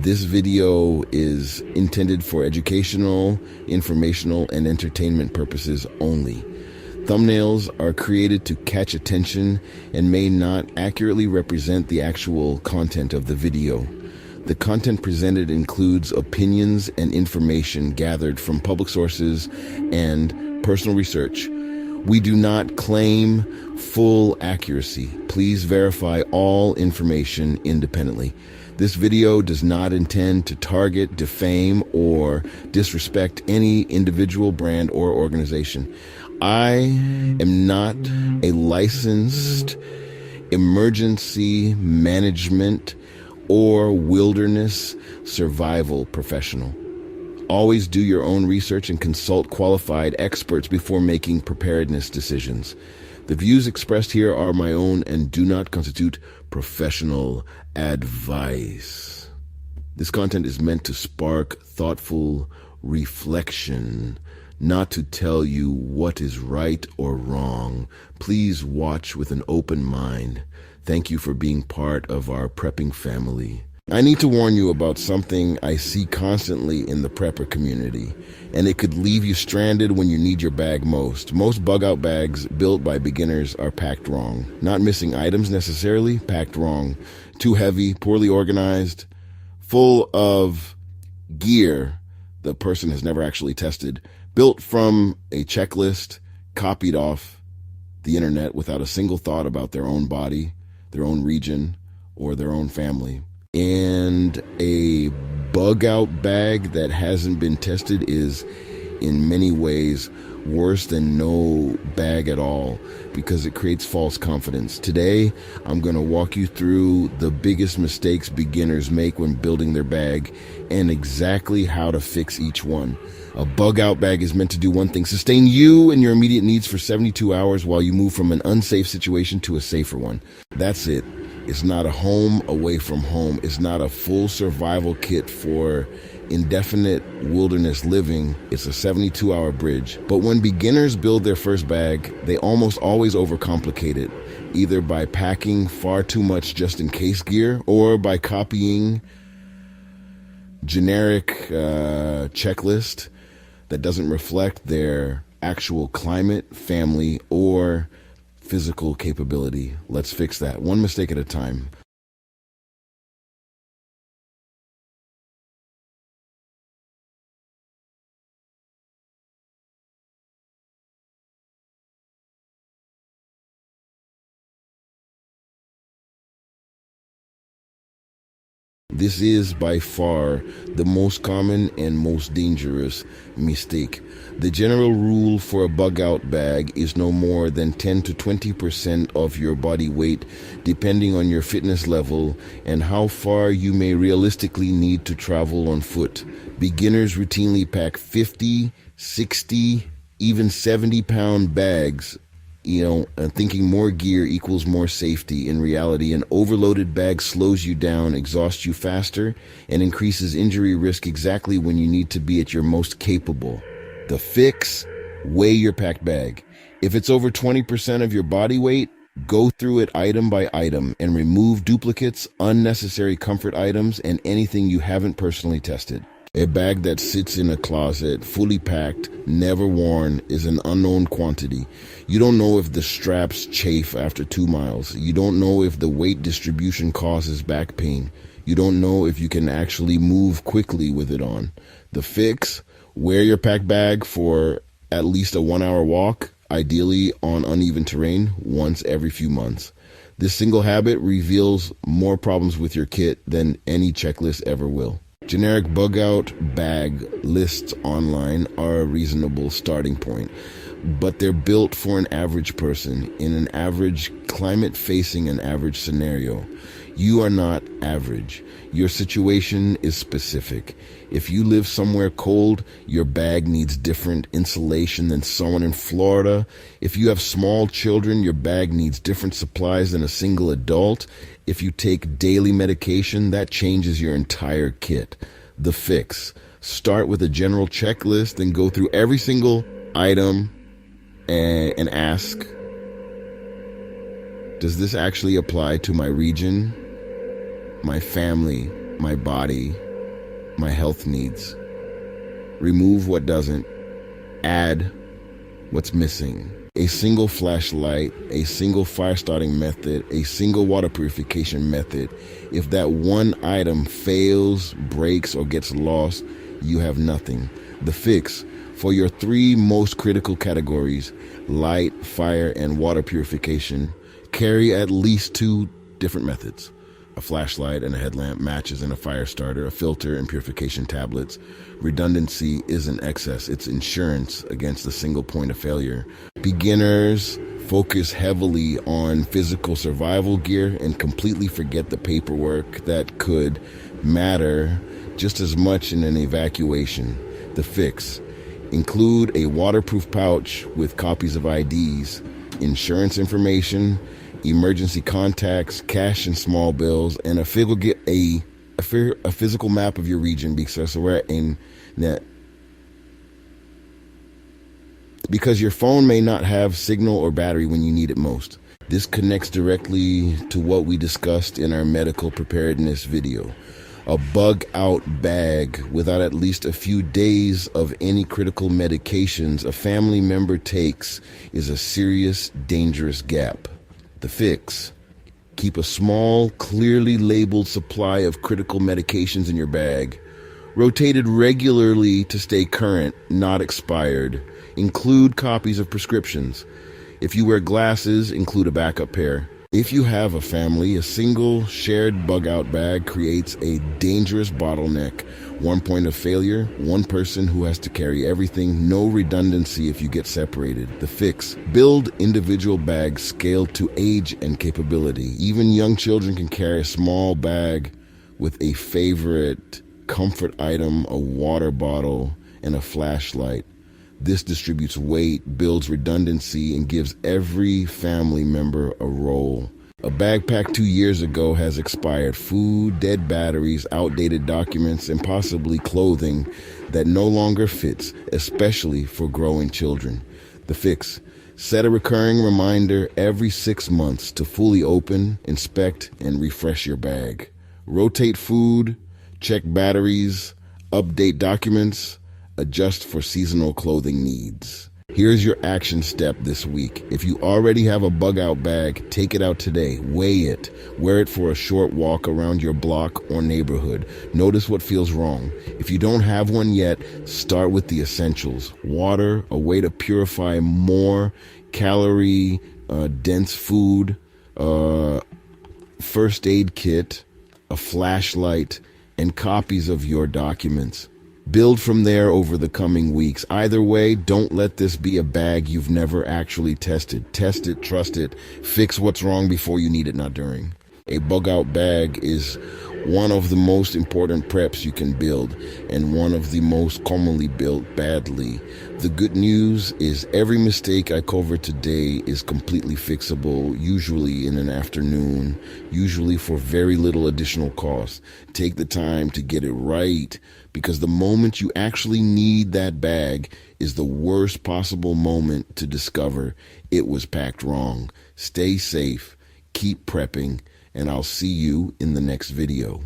This video is intended for educational, informational, and entertainment purposes only. Thumbnails are created to catch attention and may not accurately represent the actual content of the video. The content presented includes opinions and information gathered from public sources and personal research. We do not claim full accuracy. Please verify all information independently. This video does not intend to target, defame, or disrespect any individual, brand, or organization. I am not a licensed emergency management or wilderness survival professional. Always do your own research and consult qualified experts before making preparedness decisions. The views expressed here are my own and do not constitute professional advice. This content is meant to spark thoughtful reflection, not to tell you what is right or wrong. Please watch with an open mind. Thank you for being part of our prepping family. I need to warn you about something I see constantly in the prepper community, and it could leave you stranded when you need your bag most. Most bug-out bags built by beginners are packed wrong. Not missing items necessarily, packed wrong. Too heavy, poorly organized, full of gear the person has never actually tested, built from a checklist, copied off the internet without a single thought about their own body, their own region, or their own family. And a bug-out bag that hasn't been tested is in many ways worse than no bag at all because it creates false confidence. Today, I'm going to walk you through the biggest mistakes beginners make when building their bag and exactly how to fix each one. A bug-out bag is meant to do one thing: sustain you and your immediate needs for 72 hours while you move from an unsafe situation to a safer one. That's it. It's not a home away from home. It's not a full survival kit for indefinite wilderness living. It's a 72-hour bridge. But when beginners build their first bag, they almost always overcomplicate it, either by packing far too much just-in-case gear or by copying generic checklist that doesn't reflect their actual climate, family, or physical capability. Let's fix that one mistake at a time. This is by far the most common and most dangerous mistake. The general rule for a bug-out bag is no more than 10 to 20% of your body weight, depending on your fitness level and how far you may realistically need to travel on foot. Beginners routinely pack 50, 60, even 70-pound bags, thinking more gear equals more safety. In reality, an overloaded bag slows you down, exhausts you faster, and increases injury risk exactly when you need to be at your most capable. The fix: weigh your packed bag. If it's over 20% of your body weight, go through it item by item and remove duplicates, unnecessary comfort items, and anything you haven't personally tested. A bag that sits in a closet, fully packed, never worn, is an unknown quantity. You don't know if the straps chafe after 2 miles. You don't know if the weight distribution causes back pain. You don't know if you can actually move quickly with it on. The fix: wear your pack bag for at least a 1-hour walk, ideally on uneven terrain, once every few months. This single habit reveals more problems with your kit than any checklist ever will. Generic bug-out bag lists online are a reasonable starting point, but they're built for an average person in an average climate facing an average scenario. You are not average. Your situation is specific. If you live somewhere cold, your bag needs different insulation than someone in Florida. If you have small children, your bag needs different supplies than a single adult. If you take daily medication, that changes your entire kit. The fix: start with a general checklist, then go through every single item and ask, does this actually apply to my region, my family, my body, my health needs. Remove what doesn't. Add what's missing. A single flashlight, a single fire starting method, a single water purification method. If that one item fails, breaks, or gets lost, you have nothing. The fix: for your three most critical categories, light, fire, and water purification, carry at least two different methods. A flashlight and a headlamp, matches and a fire starter, a filter and purification tablets. Redundancy isn't excess, it's insurance against the single point of failure. Beginners focus heavily on physical survival gear and completely forget the paperwork that could matter just as much in an evacuation. The fix: include a waterproof pouch with copies of IDs, insurance information, emergency contacts, cash and small bills, and a physical map of your region, because your phone may not have signal or battery when you need it most. This connects directly to what we discussed in our medical preparedness video. A bug-out bag without at least a few days of any critical medications a family member takes is a serious, dangerous gap. The fix: keep a small, clearly labeled supply of critical medications in your bag, rotated regularly to stay current, not expired. Include copies of prescriptions. If you wear glasses, include a backup pair. If you have a family, a single shared bug-out bag creates a dangerous bottleneck. One point of failure, one person who has to carry everything, no redundancy if you get separated. The fix: build individual bags scaled to age and capability. Even young children can carry a small bag with a favorite comfort item, a water bottle, and a flashlight. This distributes weight, builds redundancy, and gives every family member a role. A bag packed 2 years ago has expired food, dead batteries, outdated documents, and possibly clothing that no longer fits, especially for growing children. The fix: set a recurring reminder every 6 months to fully open, inspect, and refresh your bag. Rotate food, check batteries, update documents, adjust for seasonal clothing needs. Here's your action step this week. If you already have a bug-out bag, take it out today. Weigh it. Wear it for a short walk around your block or neighborhood. Notice what feels wrong. If you don't have one yet, start with the essentials. Water, a way to purify more calorie dense food, first aid kit, a flashlight, and copies of your documents. Build from there over the coming weeks. Either way, don't let this be a bag you've never actually tested. Test it, trust it, fix what's wrong before you need it, not during. A bug-out bag is one of the most important preps you can build, and one of the most commonly built badly. The good news is every mistake I cover today is completely fixable, usually in an afternoon, usually for very little additional cost. Take the time to get it right, because the moment you actually need that bag is the worst possible moment to discover it was packed wrong. Stay safe, keep prepping, and I'll see you in the next video.